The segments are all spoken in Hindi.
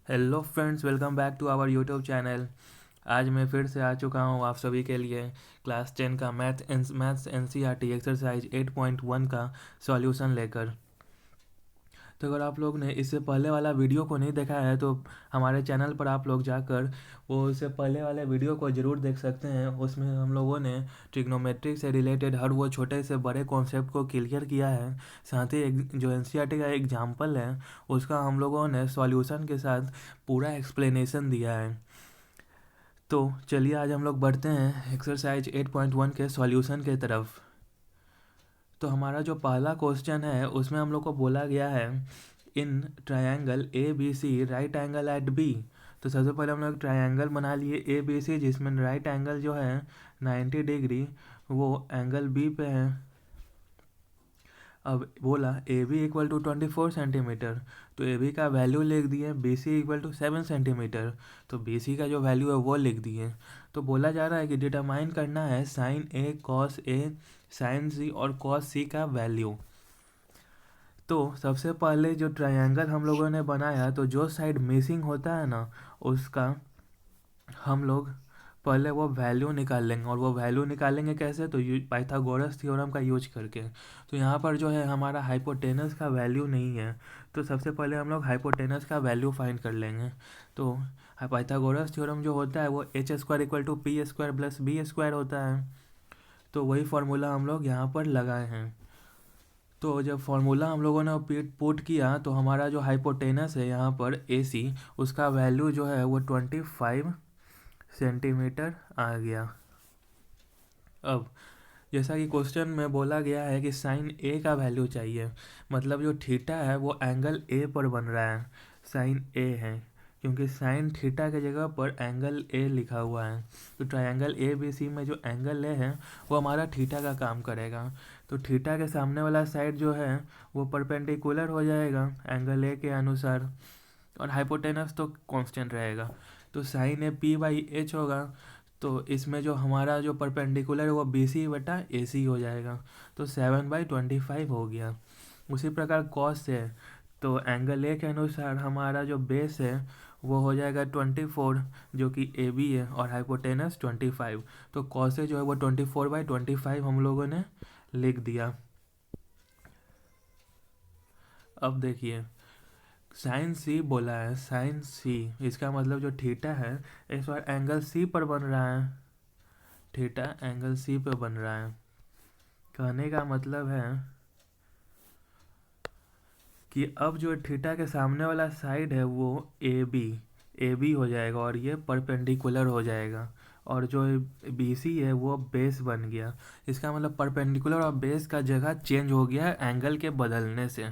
Hello friends, welcome back to our YouTube channel. आज मैं फिर से आ चुका हूँ आप सभी के लिए क्लास 10 का मैथ्स एनसीईआरटी एक्सरसाइज 8.1 का सॉल्यूशन लेकर। तो अगर आप लोग ने इससे पहले वाला वीडियो को नहीं देखा है तो हमारे चैनल पर आप लोग जाकर वो इससे पहले वाले वीडियो को ज़रूर देख सकते हैं। उसमें हम लोगों ने ट्रिग्नोमेट्रिक से रिलेटेड हर वो छोटे से बड़े कॉन्सेप्ट को क्लियर किया है। साथ ही एक जो एनसीईआरटी का एग्जाम्पल है उसका हम लोगों ने सॉल्यूशन के साथ पूरा एक्सप्लेनेशन दिया है। तो चलिए आज हम लोग बढ़ते हैं एक्सरसाइज 8.1 के सॉल्यूशन के तरफ। तो हमारा जो पहला क्वेश्चन है उसमें हम लोग को बोला गया है in triangle A B C right angle at B. तो सबसे पहले हम लोग ट्रायंगल बना लिए ए बी सी, जिसमें राइट एंगल जो है 90 डिग्री वो एंगल बी पे है। अब बोला A B equal to 24 centimetre, तो ए बी का वैल्यू लिख दिए। B C equal to 7 centimetre, तो बी सी का जो वैल्यू है वो लिख दिए। तो बोला जा रहा है कि डिटरमाइन करना है साइन ए साइन सी और कॉस सी का वैल्यू। तो सबसे पहले जो ट्रायंगल हम लोगों ने बनाया, तो जो साइड मिसिंग होता है ना उसका हम लोग पहले वो वैल्यू निकाल लेंगे। और वो वैल्यू निकालेंगे कैसे, तो पाइथागोरस थ्योरम का यूज करके। तो यहाँ पर जो है हमारा हाइपोटेनस का वैल्यू नहीं है, तो सबसे पहले हम लोग हाइपोटेनस का वैल्यू फाइंड कर लेंगे। तो पाइथागोरस थ्योरम जो होता है वो H square equal to P square plus B square होता है। तो वही फार्मूला हम लोग यहाँ पर लगाए हैं। तो जब फार्मूला हम लोगों ने पुट किया तो हमारा जो हाइपोटेनस है यहाँ पर ए सी, उसका वैल्यू जो है वो 25 सेंटीमीटर आ गया। अब जैसा कि क्वेश्चन में बोला गया है कि साइन ए का वैल्यू चाहिए, मतलब जो थीटा है वो एंगल ए पर बन रहा है, साइन ए है, क्योंकि साइन थीटा के जगह पर एंगल ए लिखा हुआ है। तो ट्रायंगल ए बी सी में जो एंगल ए है वो हमारा थीटा का काम करेगा। तो थीटा के सामने वाला साइड जो है वो परपेंडिकुलर हो जाएगा एंगल ए के अनुसार, और हाइपोटेनस तो कांस्टेंट रहेगा। तो sine A P by H होगा। तो इसमें जो हमारा जो परपेंडिकुलर है वो बी सी बटा ए सी हो जाएगा। तो 7/25 हो गया। उसी प्रकार कॉस है, तो एंगल ए के अनुसार हमारा जो बेस है वो हो जाएगा 24, जो कि ए बी है, और हाइपोटेनस 25। तो कॉस जो है वो 24/25 हम लोगों ने लिख दिया। अब देखिए साइन सी बोला है, साइन सी इसका मतलब जो थीटा है इस बार एंगल सी पर बन रहा है, थीटा एंगल सी पर बन रहा है। कहने का मतलब है कि अब जो थीटा के सामने वाला साइड है वो ए बी हो जाएगा और ये परपेंडिकुलर हो जाएगा, और जो बी सी है वो बेस बन गया। इसका मतलब परपेंडिकुलर और बेस का जगह चेंज हो गया एंगल के बदलने से।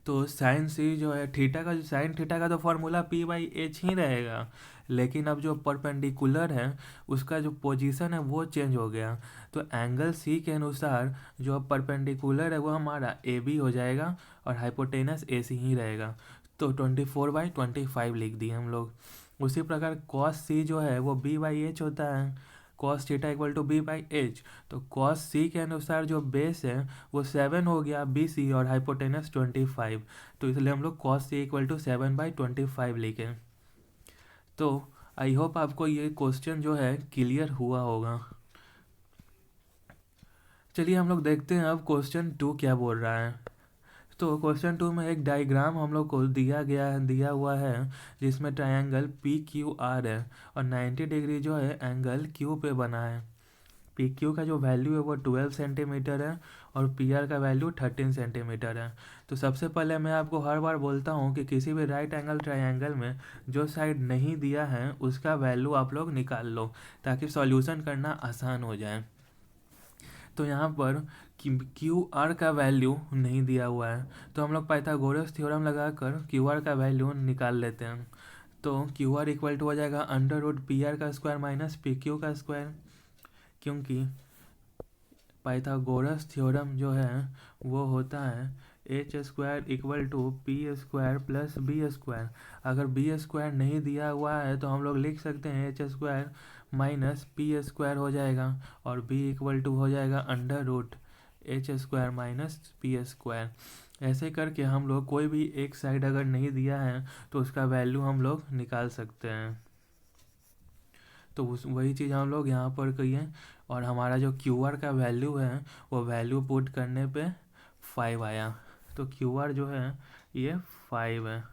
तो साइन सी जो है थीटा का, जो साइन थीटा का तो फॉर्मूला पी बाई एच ही रहेगा, लेकिन अब जो परपेंडिकुलर है उसका जो पोजीशन है वो चेंज हो गया। तो एंगल सी के अनुसार जो अब परपेंडिकुलर है वो हमारा ए बी हो जाएगा और हाइपोटेनस ए सी ही रहेगा। तो 24/25 लिख दिए हम लोग। उसी प्रकार कॉस सी जो है वो बी बाई एच होता है, cos theta equal to B by H. तो कॉस सी के अनुसार जो बेस है वो 7 हो गया बी सी, और हाइपोटेनस 25। तो इसलिए हम लोग कॉस सी इक्वल टू 7/25 लिखें। तो आई होप आपको ये क्वेश्चन जो है क्लियर हुआ होगा। चलिए हम लोग देखते हैं अब क्वेश्चन 2 क्या बोल रहा है। तो क्वेश्चन 2 में एक डायग्राम हम लोग को दिया हुआ है, जिसमें ट्रायंगल पी क्यू आर है और 90 डिग्री जो है एंगल क्यू पे बना है। पी क्यू का जो वैल्यू है वो 12 सेंटीमीटर है और P R value value 13 centimetre है। तो सबसे पहले मैं आपको हर बार बोलता हूँ कि किसी भी राइट एंगल ट्रायंगल में जो साइड नहीं दिया है उसका वैल्यू आप लोग निकाल लो, ताकि सॉल्यूशन करना आसान हो जाए। तो यहाँ पर क्यू आर का वैल्यू नहीं दिया हुआ है, तो हम लोग पाइथागोरस थ्योरम लगाकर क्यू आर का वैल्यू निकाल लेते हैं। तो क्यू आर इक्वल टू हो जाएगा अंडर रूट पी आर का स्क्वायर माइनस पी क्यू का स्क्वायर, क्योंकि पाइथागोरस थ्योरम जो है वो होता है H square equal to P square plus B square. अगर बी स्क्वायर नहीं दिया हुआ है तो हम लोग लिख सकते हैं H square minus P square हो जाएगा, और बी इक्वल टू हो जाएगा under root H square minus P square. ऐसे करके हम लोग कोई भी एक साइड अगर नहीं दिया है तो उसका वैल्यू हम लोग निकाल सकते हैं। तो उस वही चीज़ हम लोग यहाँ पर किए और हमारा जो क्यू आर का वैल्यू है वो वैल्यू पुट करने पे 5 आया। तो क्यू आर जो है ये 5 है।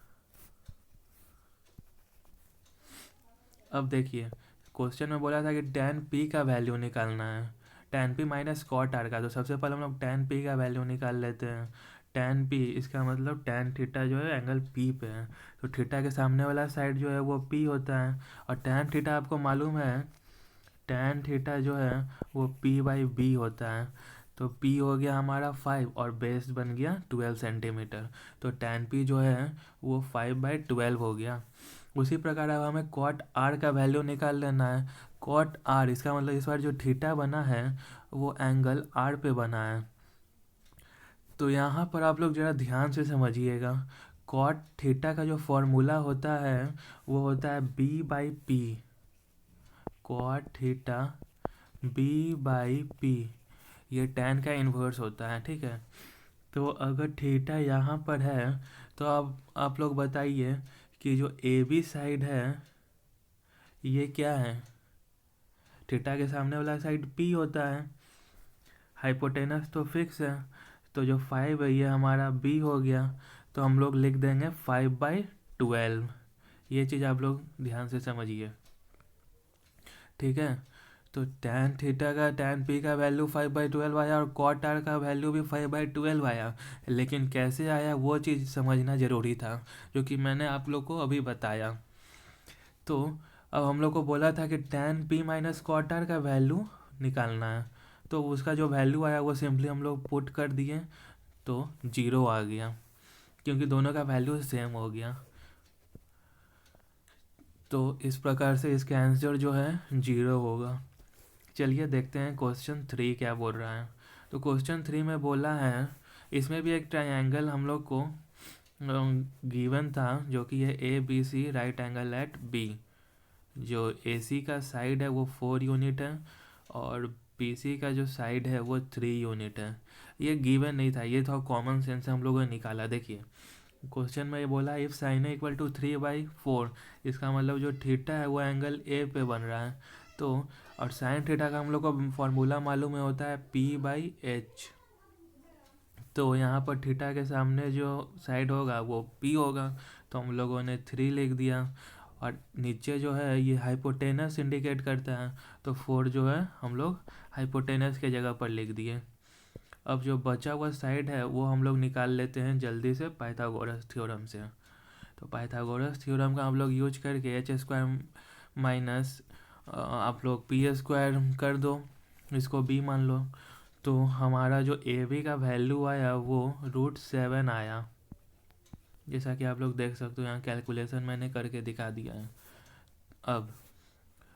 अब देखिए क्वेश्चन में बोला था कि tan p का वैल्यू निकालना है, tan p minus cot R का। तो सबसे पहले हम लोग tan p का वैल्यू निकाल लेते हैं। tan p इसका मतलब tan थीटा जो है एंगल p पे है, तो थीटा के सामने वाला साइड जो है वो p होता है। और tan थीटा आपको मालूम है, tan थीटा जो है वो p बाई b होता है। तो p हो गया हमारा 5 और बेस बन गया 12 सेंटीमीटर। तो tan p जो है वो 5/12 हो गया। उसी प्रकार अब हमें कॉट आर का वैल्यू निकाल लेना है। कॉट आर इसका मतलब इस बार जो थीटा बना है वो एंगल आर पे बना है। तो यहाँ पर आप लोग ज़रा ध्यान से समझिएगा। कॉट थीटा का जो फॉर्मूला होता है वो होता है B by P. Cot theta B by P, ये tan का इन्वर्स होता है, ठीक है। तो अगर थीटा यहाँ पर है तो अब आप लोग बताइए कि जो ए बी साइड है ये क्या है। थीटा के सामने वाला साइड p होता है, हाइपोटेनस तो फिक्स है। तो जो 5 है ये हमारा b हो गया। तो हम लोग लिख देंगे 5/12। ये चीज़ आप लोग ध्यान से समझिए, ठीक है। तो tan थीटा का tan p का वैल्यू 5/12 आया और cot r का वैल्यू भी 5/12 आया। लेकिन कैसे आया वो चीज़ समझना ज़रूरी था, जो कि मैंने आप लोग को अभी बताया। तो अब हम लोग को बोला था कि tan p minus cot R value वैल्यू निकालना है। तो उसका जो वैल्यू आया वो सिंपली हम लोग पुट कर दिए तो 0 आ गया, क्योंकि दोनों का वैल्यू सेम हो गया। तो इस प्रकार से इसका आंसर जो है 0 होगा। चलिए देखते हैं क्वेश्चन 3 क्या बोल रहा है। तो क्वेश्चन 3 में बोला है, इसमें भी एक ट्रायंगल हम लोग को गिवन था, जो कि है A B C right angle at B. जो ए सी का साइड है वो 4 यूनिट है और पी सी का जो साइड है वो 3 यूनिट है। ये गिवन नहीं था, ये था कॉमन सेंस से हम लोगों ने निकाला। देखिए क्वेश्चन में ये बोला if sine A equal to 3/4, इसका मतलब जो थीटा है वो एंगल ए पे बन रहा है। तो और साइन थीटा का हम लोग को फॉर्मूला मालूम है, होता है p/h। तो यहाँ पर थीटा के सामने जो साइड होगा वो p होगा, तो हम लोगों ने 3 लिख दिया। और नीचे जो है ये हाइपोटेनस इंडिकेट करता है, तो 4 जो है हम लोग हाइपोटेनस के जगह पर लिख दिए। अब जो बचा हुआ साइड है वो हम लोग निकाल लेते हैं जल्दी से पाइथागोरस थ्योरम से। तो पाइथागोरस थ्योरम का हम लोग यूज करके h² माइनस आप लोग p² कर दो, इसको b मान लो। तो हमारा जो ए बी का वैल्यू आया वो √7 आया, जैसा कि आप लोग देख सकते हो यहाँ कैलकुलेशन मैंने करके दिखा दिया है। अब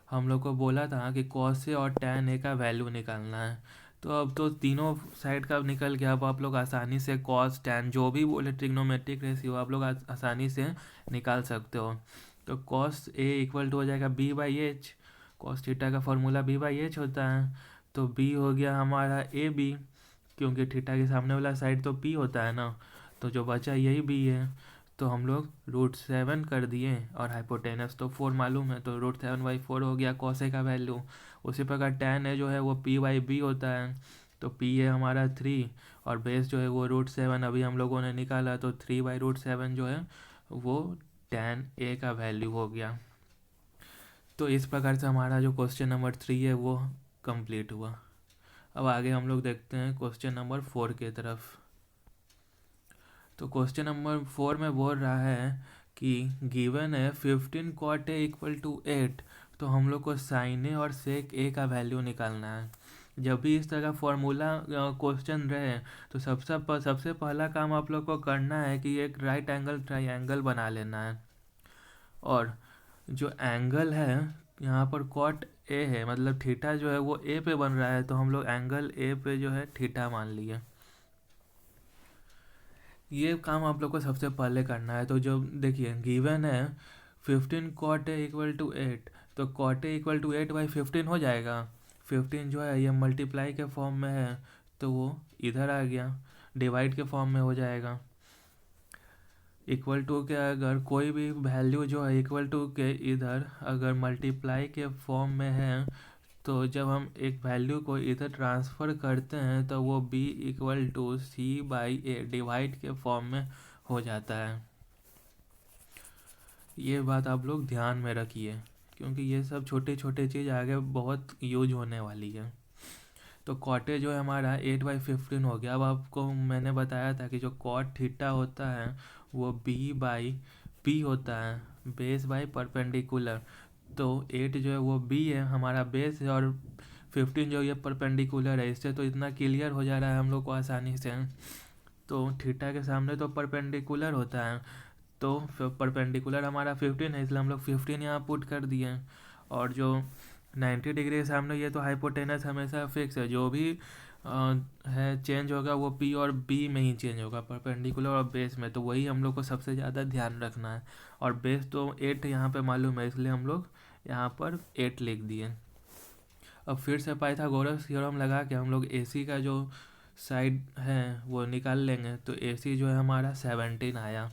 हम लोग को बोला था कि कॉस से और tan ए का वैल्यू निकालना है। तो अब तो तीनों साइड का निकल गया। अब आप लोग आसानी से कॉस tan जो भी बोले ट्रिग्नोमेट्रिक रेशियो आप लोग आसानी से निकाल सकते हो। तो कॉस ए इक्वल टू हो जाएगा b/h। कॉस थीटा का फॉर्मूला b/h होता है। तो b हो गया हमारा ए बी, क्योंकि थीटा के सामने वाला साइड तो p होता है ना, तो जो बचा यही b है। तो हम लोग √7 कर दिए और हाइपोटेनस तो 4 मालूम है, तो √7/4 हो गया कॉसे का वैल्यू। उसी प्रकार tan है जो है वो p/b होता है, तो p है हमारा 3 और बेस जो है वो √7 अभी हम लोगों ने निकाला, तो 3/√7 जो है वो tan a का वैल्यू हो गया। तो इस प्रकार से हमारा जो क्वेश्चन नंबर 3 है वो कंप्लीट हुआ। अब आगे हम लोग देखते हैं क्वेश्चन नंबर 4 की तरफ। तो क्वेश्चन नंबर 4 में बोल रहा है कि गिवन है 15 cot a इक्वल टू 8। तो हम लोग को साइन ए और सेक ए का वैल्यू निकालना है। जब भी इस तरह का फॉर्मूला क्वेश्चन रहे तो सबसे पहला काम आप लोग को करना है कि एक राइट एंगल ट्रायंगल बना लेना है। और जो एंगल है यहाँ पर कॉट ए है, मतलब थीटा जो है वो ए पे बन रहा है, तो हम लोग एंगल ए पे जो है थीटा मान लिए। ये काम आप लोग को सबसे पहले करना है। तो जो देखिए गिवन है 15 cot a इक्वल टू 8, तो cot a इक्वल टू 8/15 हो जाएगा। 15 जो है ये मल्टीप्लाई के फॉर्म में है, तो वो इधर आ गया। डिवाइड के फॉर्म में हो जाएगा। इक्वल टू के अगर कोई भी वैल्यू जो है इक्वल टू के इधर अगर मल्टीप्लाई के फॉर्म में है, तो जब हम एक वैल्यू को इधर ट्रांसफ़र करते हैं तो वो b equal to c/a divide के फॉर्म में हो जाता है। ये बात आप लोग ध्यान में रखिए, क्योंकि ये सब छोटे छोटे चीज़ आगे बहुत यूज होने वाली है। तो कॉटे जो है हमारा 8/15 हो गया। अब आपको मैंने बताया था कि जो कॉट थीटा होता है वो b/p होता है, बेस बाय परपेंडिकुलर। तो 8 जो है वो b है हमारा बेस है, और 15 जो ये परपेंडिकुलर है। इससे तो इतना क्लियर हो जा रहा है हम लोग को आसानी से। तो थीटा के सामने तो परपेंडिकुलर होता है, तो परपेंडिकुलर हमारा 15 है, इसलिए हम लोग 15 यहाँ पुट कर दिए। और जो 90 डिग्री के सामने ये तो हाइपोटेनस हमेशा फिक्स है, जो भी है चेंज होगा वो p और b में ही चेंज होगा, परपेंडिकुलर और बेस में। तो वही हम लोग को सबसे ज़्यादा ध्यान रखना है। और बेस तो 8 यहाँ पे मालूम है, इसलिए हम लोग यहाँ पर 8 लिख दिए। अब फिर से पाइथागोरस थ्योरम लगा के हम लोग AC का जो साइड है वो निकाल लेंगे। तो AC जो है हमारा 17 आया।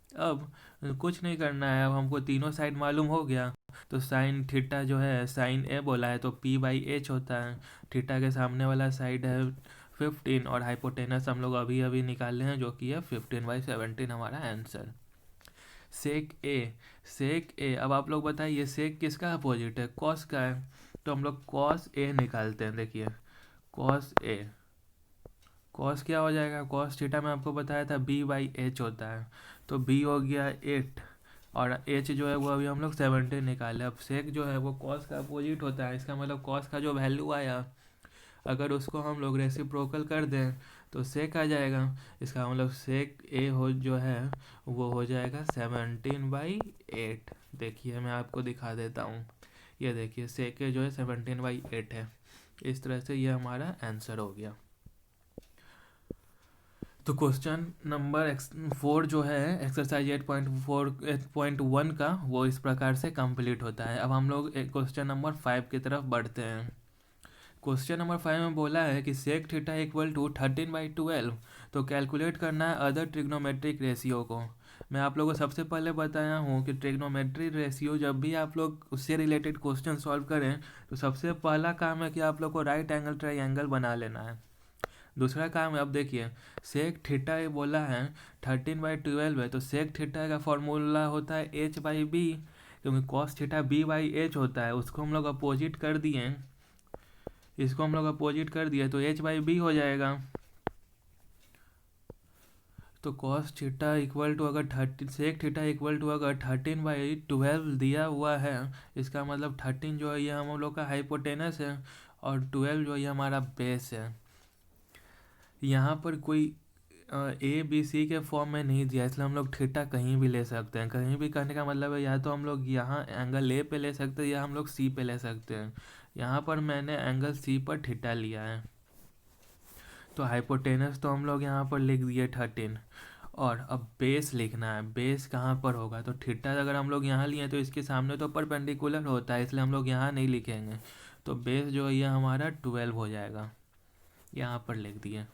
अब कुछ नहीं करना है, अब हमको तीनों साइड मालूम हो गया। तो साइन थीटा जो है साइन ए बोला है तो p/h होता है। थीटा के सामने वाला साइड है 15 और हाइपोटेनस हम लोग अभी अभी निकाले हैं जो कि है 15/17 हमारा आंसर। सेक ए अब आप लोग बताइए सेक किसका अपोजिट है? कॉस का है। तो हम लोग कॉस ए निकालते हैं। देखिए कॉस क्या हो जाएगा? कॉस थीटा में आपको बताया था b/h होता है। तो b हो गया 8 और h जो है वो अभी हम लोग 17 निकाले। अब सेक जो है वो कॉस का अपोजिट होता है, इसका मतलब कॉस का जो वैल्यू आया अगर उसको हम लोग रेसिप्रोकल कर दें तो सेक आ जाएगा। इसका मतलब सेक ए हो जो है वो हो जाएगा 17/8। देखिए मैं आपको दिखा देता हूँ, ये देखिए सेक ए जो है 17/8 है। इस तरह से ये हमारा आंसर हो गया। तो क्वेश्चन नंबर 4 जो है एक्सरसाइज 8.1 का वो इस प्रकार से कंप्लीट होता है। अब हम लोग क्वेश्चन नंबर 5 की तरफ बढ़ते हैं। क्वेश्चन नंबर 5 में बोला है कि सेक थीटा इक्वल टू 13/12। तो कैलकुलेट करना है अदर ट्रिग्नोमेट्रिक रेशियो को। मैं आप लोगों को सबसे पहले बताया हूँ कि ट्रिग्नोमेट्रिक रेशियो जब भी आप लोग उससे रिलेटेड क्वेश्चन सॉल्व करें तो सबसे पहला काम है कि आप लोग को राइट एंगल ट्रायंगल बना लेना है। दूसरा काम है, अब देखिए सेक थीटा ये बोला है 13/12 है, तो सेक थीटा का फॉर्मूला होता है h/b, क्योंकि कॉस थीटा b/h होता है। उसको हम लोग अपोजिट कर दिए, इसको हम लोग अपोजिट कर दिए तो h/b हो जाएगा। तो कॉस थीटा इक्वल टू अगर 30 सेक थीटा इक्वल टू अगर 13/12 दिया हुआ है, इसका मतलब 13 जो है ये हम लोग का हाइपोटेनस है और 12 जो ये हमारा बेस है। यहाँ पर कोई ABC के फॉर्म में नहीं दिया, इसलिए हम लोग थीटा कहीं भी ले सकते हैं। कहीं भी करने का मतलब है या तो हम लोग यहाँ एंगल A पे ले सकते हैं या हम लोग C पे ले सकते हैं। यहाँ पर मैंने एंगल C पर थीटा लिया है। तो हाइपोटेनस तो हम लोग यहाँ पर लिख दिए 13। और अब बेस लिखना है, बेस कहाँ पर होगा? तो थीटा अगर हम लोग यहाँ लिए तो इसके सामने तो परपेंडिकुलर होता है, इसलिए हम लोग यहाँ नहीं लिखेंगे। तो बेस जो है ये हमारा 12 हो जाएगा, यहाँ पर लिख दिए।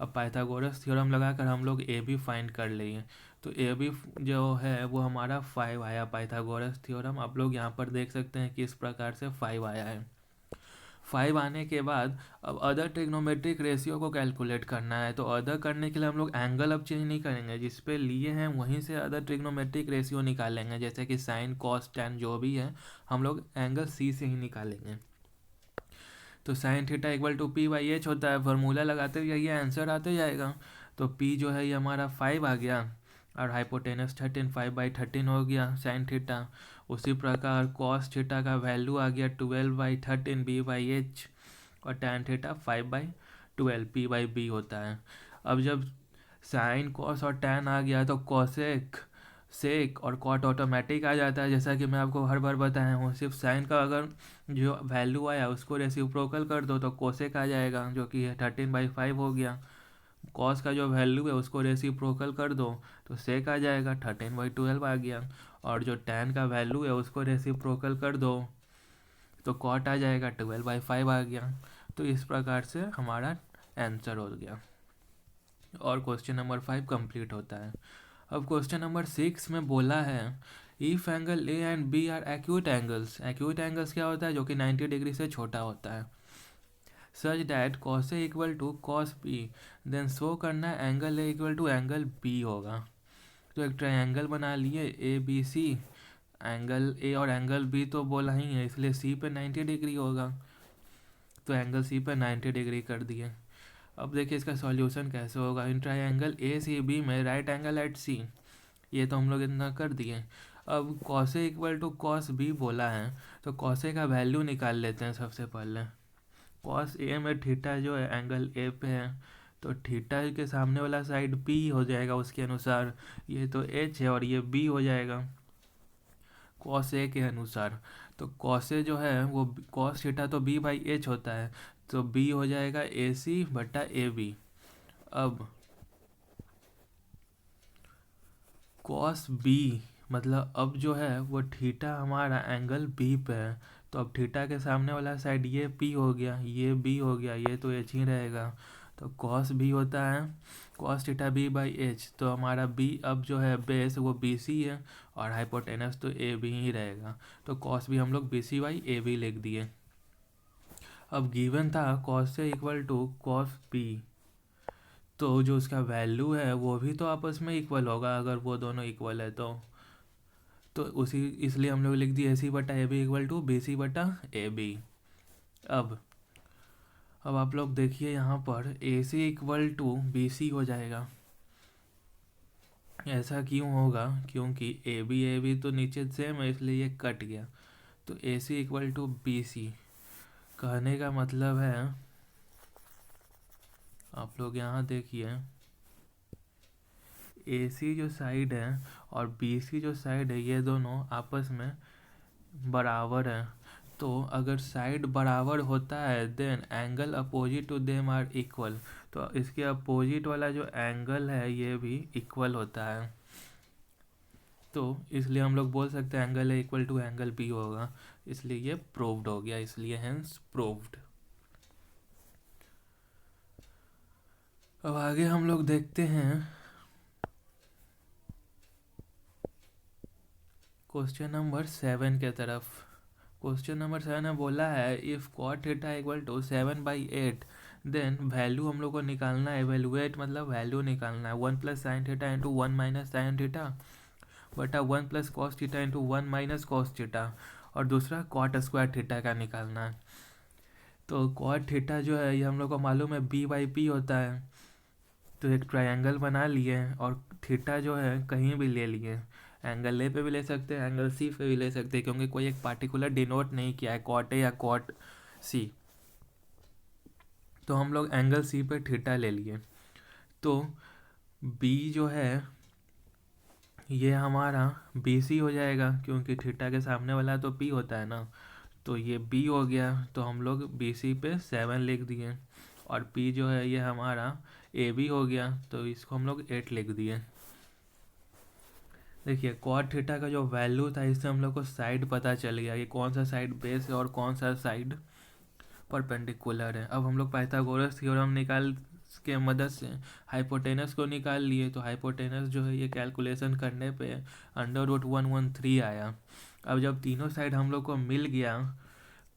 अब पाइथागोरस थ्योरम लगाकर हम लोग ए बी फाइंड कर लेंगे। तो ए बी जो है वो हमारा 5 आया। पाइथागोरस थ्योरम आप लोग यहाँ पर देख सकते हैं कि इस प्रकार से 5 आया है। 5 आने के बाद अब अदर ट्रिग्नोमेट्रिक रेशियो को कैलकुलेट करना है। तो अदर करने के लिए हम लोग एंगल अब चेंज नहीं करेंगे, जिस पे लिए हैं वहीं से अदर ट्रिग्नोमेट्रिक रेशियो निकालेंगे। जैसे कि साइन कॉस टैन जो भी है हम लोग एंगल सी से ही निकालेंगे। तो sine theta equal to p/h होता है, फार्मूला लगाते हुए ये आंसर आते जाएगा। तो p जो है ये हमारा 5 आ गया और हाइपोटेनस 13, 5/13 हो गया साइन थीटा। उसी प्रकार कॉस थीटा का वैल्यू आ गया 12/13 b/h और टैन थीटा 5/12 p/b होता है। अब जब साइन कॉस और टैन आ गया तो कॉसेक सेक और कॉट ऑटोमेटिक आ जाता है, जैसा कि मैं आपको हर बार बताया हूँ। सिर्फ साइन का अगर जो वैल्यू आया उसको रेसिप्रोकल कर दो तो कोसेक आ जाएगा, जो कि 13/5 हो गया। कॉस का जो वैल्यू है उसको रेसिप्रोकल कर दो तो सेक आ जाएगा, 13/12 आ गया। और जो टैन का वैल्यू है उसको रेसिप्रोकल कर दो तो कॉट आ जाएगा, 12/5 आ गया। तो इस प्रकार से हमारा आंसर हो गया। और क्वेश्चन नंबर 5 कंप्लीट होता है। अब क्वेश्चन नंबर 6 में बोला है if angle A and B are acute angles. Acute angles क्या होता है? जो कि 90 डिग्री से छोटा होता है। Such that cos A equal to cos b, then show करना angle A equal to angle B होगा। तो एक ट्रायंगल बना लिए ए बी सी, एंगल ए और एंगल बी तो बोला ही है, इसलिए सी पे 90 डिग्री होगा, तो एंगल सी पे 90 डिग्री कर दिए। अब देखिए इसका सॉल्यूशन कैसे होगा। In triangle A C B में राइट एंगल एट सी, ये तो हम लोग इतना कर दिए। अब cos A equal to cos B बोला है, तो कॉस ए का वैल्यू निकाल लेते हैं सबसे पहले। कॉस ए में थीटा जो है एंगल ए पे है, तो थीटा के सामने वाला साइड बी हो जाएगा उसके अनुसार, ये तो एच है और ये बी हो जाएगा कॉस ए के अनुसार। तो कॉस ए जो है वो कॉस थीटा तो बी बाई एच होता है, तो बी हो जाएगा ए सी बटा ए बी। अब कॉस बी मतलब अब जो है वो थीटा हमारा एंगल बी पे है, तो अब थीटा के सामने वाला साइड ये पी हो गया, ये बी हो गया, ये तो एच ही रहेगा, तो कॉस बी होता है cos theta B by H. तो हमारा बी अब जो है बेस वो बी सी है और हाइपोटेनस तो ए बी ही रहेगा, तो कॉस बी हम लोग B C by A B लिख दिए। अब गिवन था cos A equal to cos B, तो जो उसका वैल्यू है वो भी तो आपस में इक्वल होगा, अगर वो दोनों इक्वल है तो उसी इसलिए हम लोग लिख दिए ए सी बटा A B equal to B C बटा ए बी। अब आप लोग देखिए यहाँ पर A C equal to B C हो जाएगा। ऐसा क्यों होगा? क्योंकि ए बी तो नीचे सेम है, इसलिए ये कट गया, तो ए सी इक्वल टू बी सी। कहने का मतलब है आप लोग यहाँ देखिए ए सी जो साइड है और बी सी जो साइड है ये दोनों आपस में बराबर है। तो अगर साइड बराबर होता है then angle opposite to them are equal, तो इसके अपोजिट वाला जो एंगल है ये भी इक्वल होता है, तो इसलिए हम लोग बोल सकते हैं angle A equal to angle B होगा, इसलिए ये प्रूव्ड हो गया, इसलिए हेंस प्रूव्ड। अब आगे हम लोग देखते हैं क्वेश्चन नंबर 7 के तरफ। क्वेश्चन नंबर 7 में बोला है if cot theta equal to 7/8, then value हम लोग को निकालना है, एवेलुएट मतलब वैल्यू निकालना है 1 plus sine theta into 1 minus sine theta बटा 1 plus cos theta into 1 minus cos theta, और दूसरा कॉट स्क्वायर थीटा का निकालना है। तो कॉट थीटा जो है ये हम लोग को मालूम है बी बाई पी होता है, तो एक ट्रायंगल बना लिए और थीटा जो है कहीं भी ले लिए, एंगल ए पे भी ले सकते हैं, एंगल सी पे भी ले सकते हैं, क्योंकि कोई एक पार्टिकुलर डिनोट नहीं किया है कॉट ए या कॉट सी। तो हम लोग एंगल सी पे थीटा ले लिए, तो बी जो है ये हमारा बी सी हो जाएगा, क्योंकि थीटा के सामने वाला तो पी होता है ना, तो ये बी हो गया, तो हम लोग बी सी पे 7 लिख दिए, और पी जो है ये हमारा ए बी हो गया, तो इसको हम लोग 8 लिख दिए। देखिए कॉट थीटा का जो वैल्यू था इससे हम लोग को साइड पता चल गया कि कौन सा साइड बेस है और कौन सा साइड परपेंडिकुलर है। अब हम लोग पाइथागोरस थ्योरम निकाल के मदद से हाइपोटेनस को निकाल लिए, तो हाइपोटेनस जो है ये कैलकुलेशन करने पे √113 आया। अब जब तीनों साइड हम लोग को मिल गया,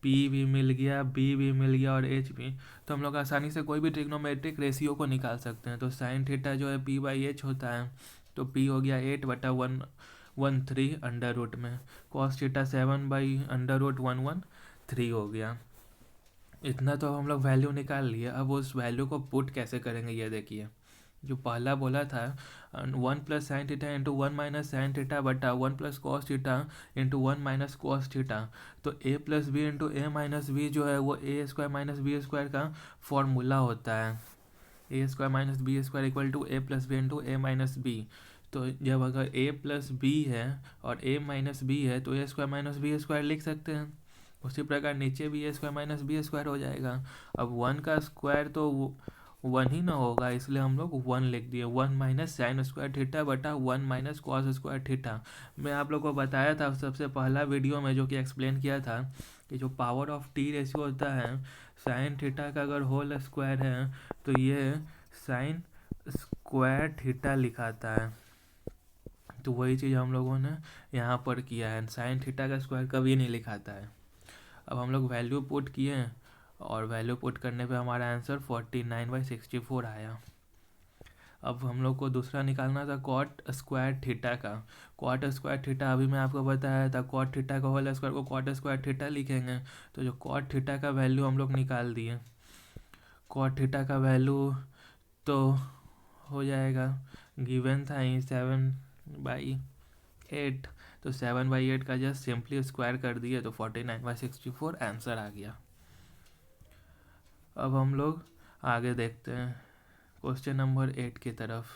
P भी मिल गया, B भी मिल गया और H भी, तो हम लोग आसानी से कोई भी ट्रिग्नोमेट्रिक रेशियो को निकाल सकते हैं। तो साइन थीटा जो है P/H होता है, तो P हो गया 8/113 अंडर रूट में, कॉस थीटा 7/√113 हो गया। इतना तो हम लोग वैल्यू निकाल लिए। अब उस वैल्यू को पुट कैसे करेंगे ये देखिए। जो पहला बोला था 1 plus sine theta into 1 minus sine theta बटा 1 plus cos theta into 1 minus cos theta, तो a plus b into a minus b जो है वो a square minus b square का फॉर्मूला होता है। A square minus b square equal to a plus b into a minus b. तो जब अगर ए प्लस बी है और ए माइनस बी है तो ए स्क्वायर माइनस बी स्क्वायर लिख सकते हैं। उसी प्रकार नीचे भी ए स्क्वायर माइनस बी स्क्वायर हो जाएगा। अब 1 का स्क्वायर तो 1 ही ना होगा, इसलिए हम लोग 1 लिख दिए, 1 माइनस साइन स्क्वायर थीटा बटा 1 माइनस कॉस स्क्वायर थीटा। मैं आप लोग को बताया था सबसे पहला वीडियो में जो कि एक्सप्लेन किया था कि जो पावर ऑफ टी रेशियो होता है साइन थीटा का अगर होल स्क्वायर है तो ये साइन स्क्वायर थीटा लिखाता है, तो वही चीज़ हम लोगों ने यहाँ पर किया है। साइन थीटा का स्क्वायर कभी नहीं लिखाता है। अब हम लोग वैल्यू पुट किए और वैल्यू पुट करने पे हमारा आंसर 49/64 आया। अब हम लोग को दूसरा निकालना था कॉट स्क्वायर थीटा का। कॉट स्क्वायर थीटा अभी मैं आपको बताया था, कॉट थीटा का होल स्क्वायर को कॉट स्क्वायर थीटा लिखेंगे। तो जो कॉट थीटा का वैल्यू हम लोग निकाल दिए। कॉट थीटा का वैल्यू तो हो जाएगा, गिवन था ही 7/8, तो 7/8 का जस्ट सिंपली स्क्वायर कर दिए तो 49/64 आंसर आ गया। अब हम लोग आगे देखते हैं क्वेश्चन नंबर 8 की तरफ।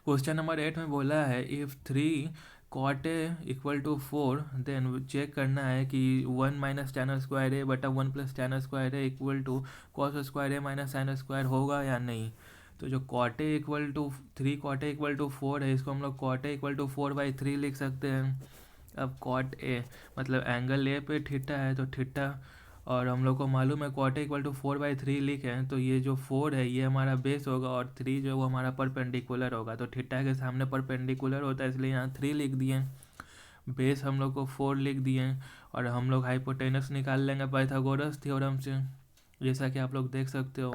क्वेश्चन नंबर 8 में बोला है if 3 cot a equal to 4 then check करना है कि 1 माइनस tan स्क्वायर ए बटा 1 plus tan square A equal to cos square A minus sine square होगा या नहीं। तो जो cot a equal to 3 cot a equal to 4 है, इसको हम लोग cot a इक्वल टू 4/3 लिख सकते हैं। अब cot a मतलब एंगल ए पे थीटा है, तो थीटा, और हम लोग को मालूम है cot a इक्वल टू 4/3 लिखें तो ये जो 4 है ये हमारा बेस होगा और 3 जो वो हमारा परपेंडिकुलर होगा। तो थीटा के सामने परपेंडिकुलर होता है, इसलिए यहाँ 3 लिख दिए। बेस हम लोग को 4 लिख दिए और हम लोग हाइपोटेनस निकाल लेंगे पाइथागोरस थ्योरम से, जैसा कि आप लोग देख सकते हो।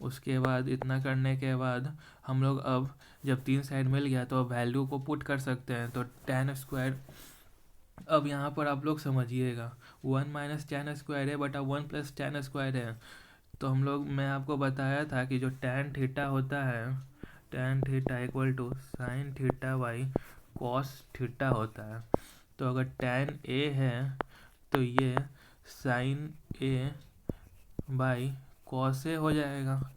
उसके बाद इतना करने के बाद हम लोग अब जब 3 साइड मिल गया तो वैल्यू को पुट कर सकते हैं। तो tan स्क्वायर, अब यहाँ पर आप लोग समझिएगा 1 माइनस tan स्क्वायर है बटा 1 प्लस tan स्क्वायर है। तो हम लोग, मैं आपको बताया था कि जो tan थीटा होता है, tan theta equal to sine theta by cos theta होता है। तो अगर tan a है तो ये sine a by cos A हो जाएगा।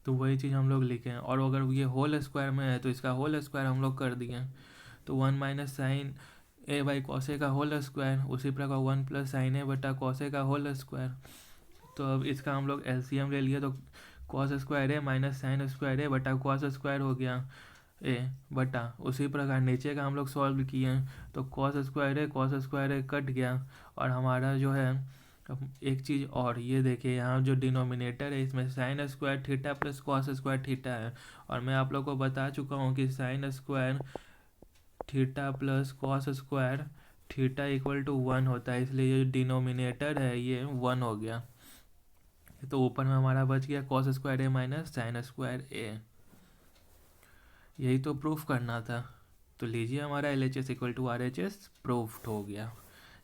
तो वही चीज़ हम लोग लिखें, और अगर ये होल स्क्वायर में है तो इसका होल स्क्वायर हम लोग कर दिए। तो 1 minus sine a by cos a का होल स्क्वायर, उसी प्रकार 1 प्लस साइन ए बटा कॉस ए का होल स्क्वायर। तो अब इसका हम लोग एलसीएम ले लिए तो cos square A minus sine square A बटा कॉस स्क्वायर हो गया ए बटा, उसी प्रकार नीचे का हम लोग सॉल्व किए तो कॉस स्क्वायर ए कट गया। और हमारा जो है, अब एक चीज़ और, ये देखिए यहाँ जो डिनोमिनेटर है इसमें sign square theta plus cos square theta है, और मैं आप लोग को बता चुका हूँ कि sine square theta plus cos square theta equal to 1 होता है, इसलिए ये डिनोमिनेटर है ये 1 हो गया। तो ऊपर में हमारा बच गया cos square A minus sine square A. यही तो प्रूफ करना था। तो लीजिए हमारा LHS equal to RHS proofed हो गया।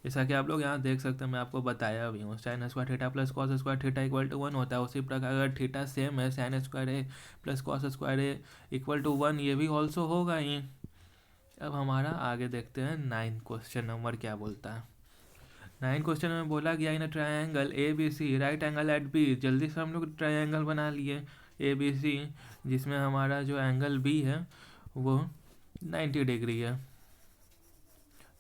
जैसा कि आप लोग यहाँ देख सकते हैं, मैं आपको बताया भी हूँ, sine square theta plus cos square theta equal to 1 होता है। उसी प्रकार अगर थीटा सेम है, sine square A plus cos square A equal to 1, ये भी ऑल्सो होगा ही। अब हमारा आगे देखते हैं 9 क्वेश्चन नंबर क्या बोलता है। 9 क्वेश्चन में बोला गया in triangle ABC right angle at B. जल्दी से हम लोग ट्राइंगल बना लिए ABC, जिसमें हमारा जो एंगल B है वो 90 डिग्री है।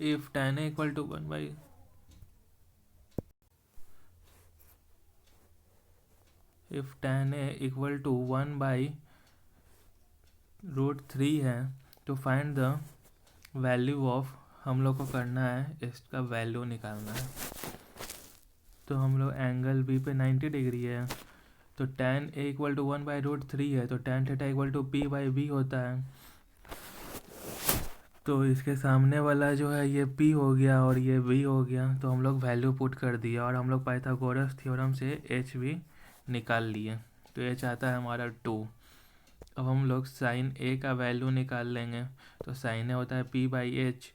If tan A equal to 1/√3 है तो फाइंड द वैल्यू ऑफ, हम लोग को करना है इसका वैल्यू निकालना है। तो हम लोग एंगल B पे 90 डिग्री है, तो tan A इक्वल टू 1/√3 है, तो tan theta equal to P/B होता है। तो इसके सामने वाला जो है ये P हो गया और ये V हो गया, तो हम लोग वैल्यू पुट कर दिया और हम लोग पाइथागोरस थ्योरम से H भी निकाल लिए। तो H आता है हमारा 2। अब हम लोग साइन A का वैल्यू निकाल लेंगे। तो साइन A होता है P/H,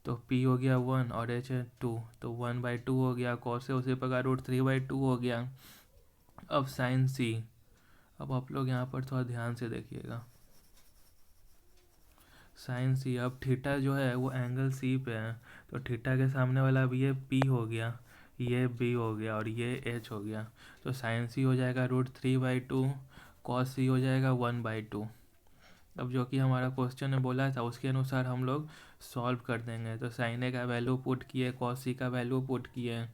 तो P हो गया 1 और H है 2, तो 1/2 हो गया। कॉस है उसी प्रकार √3/2 हो गया। अब साइन C, अब आप लोग यहाँ पर थोड़ा ध्यान से देखिएगा। साइन C, अब थीटा जो है वो एंगल C पे है, तो थीटा के सामने वाला भी ये P हो गया, ये B हो गया और ये H हो गया। तो साइन C हो जाएगा √3/2, कॉस C हो जाएगा 1/2। अब जो कि हमारा क्वेश्चन में बोला था उसके अनुसार हम लोग सॉल्व कर देंगे। तो साइन A का वैल्यू पुट किए, कॉस C का वैल्यू पुट किए,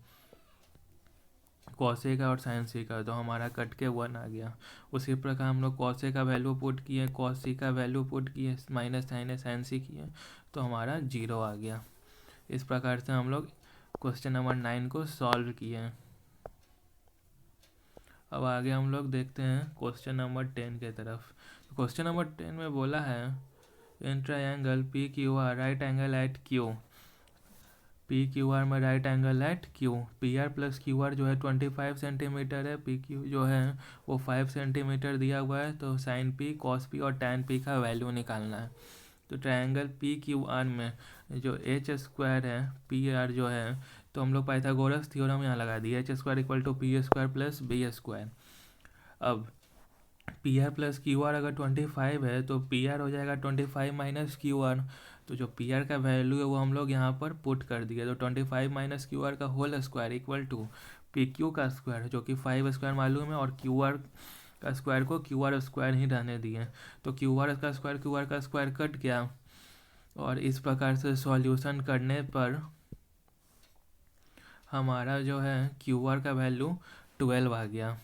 कॉस A का और साइन C का, तो हमारा कट के 1 आ गया। उसी प्रकार हम लोग कॉस A का वैल्यू पुट किए, कॉस C का वैल्यू पुट किए, माइनस साइन C किए, तो हमारा 0 आ गया। इस प्रकार से हम लोग क्वेश्चन नंबर 9 को सॉल्व किए। अब आगे हम लोग देखते हैं क्वेश्चन नंबर 10 के तरफ। क्वेश्चन नंबर 10 में बोला है in triangle P Q R right angle at Q, P Q R में right angle at Q, P R plus Q R जो है 25 सेंटीमीटर है, पी क्यू जो है वो 5 सेंटीमीटर दिया हुआ है। तो साइन पी, कॉस पी और टैन पी का वैल्यू निकालना है। तो ट्रायंगल पी क्यू आर में जो एच स्क्वायर है, पी आर जो है, तो हम लोग पाइथागोरस थ्योरम यहाँ लगा दिए, h square equal to P square plus B square. अब P R plus Q R अगर 25 है तो पी आर हो जाएगा 25 माइनस क्यू आर। तो जो पी आर का वैल्यू है वो हम लोग यहाँ पर पुट कर दिए। तो 25 माइनस क्यू आर का whole square equal to P Q का स्क्वायर जो कि 5 स्क्वायर मालूम है, और क्यू आर का स्क्वायर को क्यू आर स्क्वायर ही रहने दिए। तो क्यू आर का स्क्वायर कट गया, और इस प्रकार से सॉल्यूशन करने पर हमारा जो है क्यू आर का वैल्यू 12 आ गया।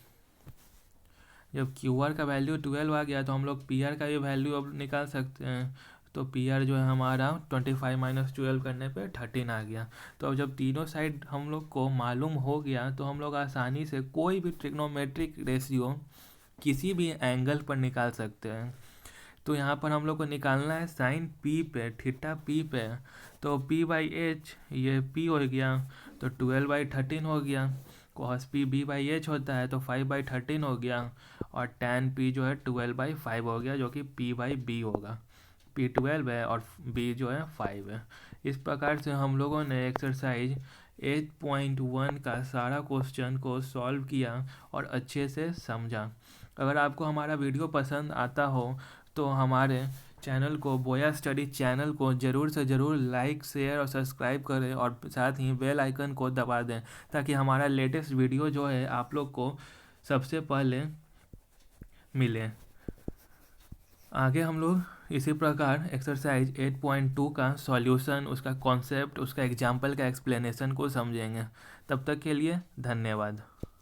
जब क्यू आर का वैल्यू 12 आ गया तो हम लोग पी आर का भी वैल्यू अब निकाल सकते हैं। तो पी आर जो है हमारा 25 माइनस 12 करने पे 13 आ गया। तो अब जब तीनों साइड हम लोग को मालूम हो गया तो हम लोग आसानी से कोई भी ट्रिग्नोमेट्रिक रेशियो किसी भी एंगल पर निकाल सकते हैं। तो यहाँ पर हम लोग को निकालना है साइन पी पे, थीटा पी पे। तो पी बाई एच ये पी हो गया, तो 12/13 हो गया। Cos P B by H होता है तो 5/13 हो गया, और टैन पी जो है 12/5 हो गया, जो कि पी बाई बी होगा। पी 12 है और बी जो है 5 है। इस प्रकार से हम लोगों ने एक्सरसाइज 8.1 का सारा क्वेश्चन को सॉल्व किया और अच्छे से समझा। अगर आपको हमारा वीडियो पसंद आता हो तो हमारे चैनल को, बोया स्टडी चैनल को ज़रूर से ज़रूर लाइक, शेयर और सब्सक्राइब करें, और साथ ही बेल आइकन को दबा दें ताकि हमारा लेटेस्ट वीडियो जो है आप लोग को सबसे पहले मिले। आगे हम लोग इसी प्रकार एक्सरसाइज 8.2 का सॉल्यूशन, उसका कॉन्सेप्ट, उसका एग्जाम्पल का एक्सप्लेनेशन को समझेंगे। तब तक के लिए धन्यवाद।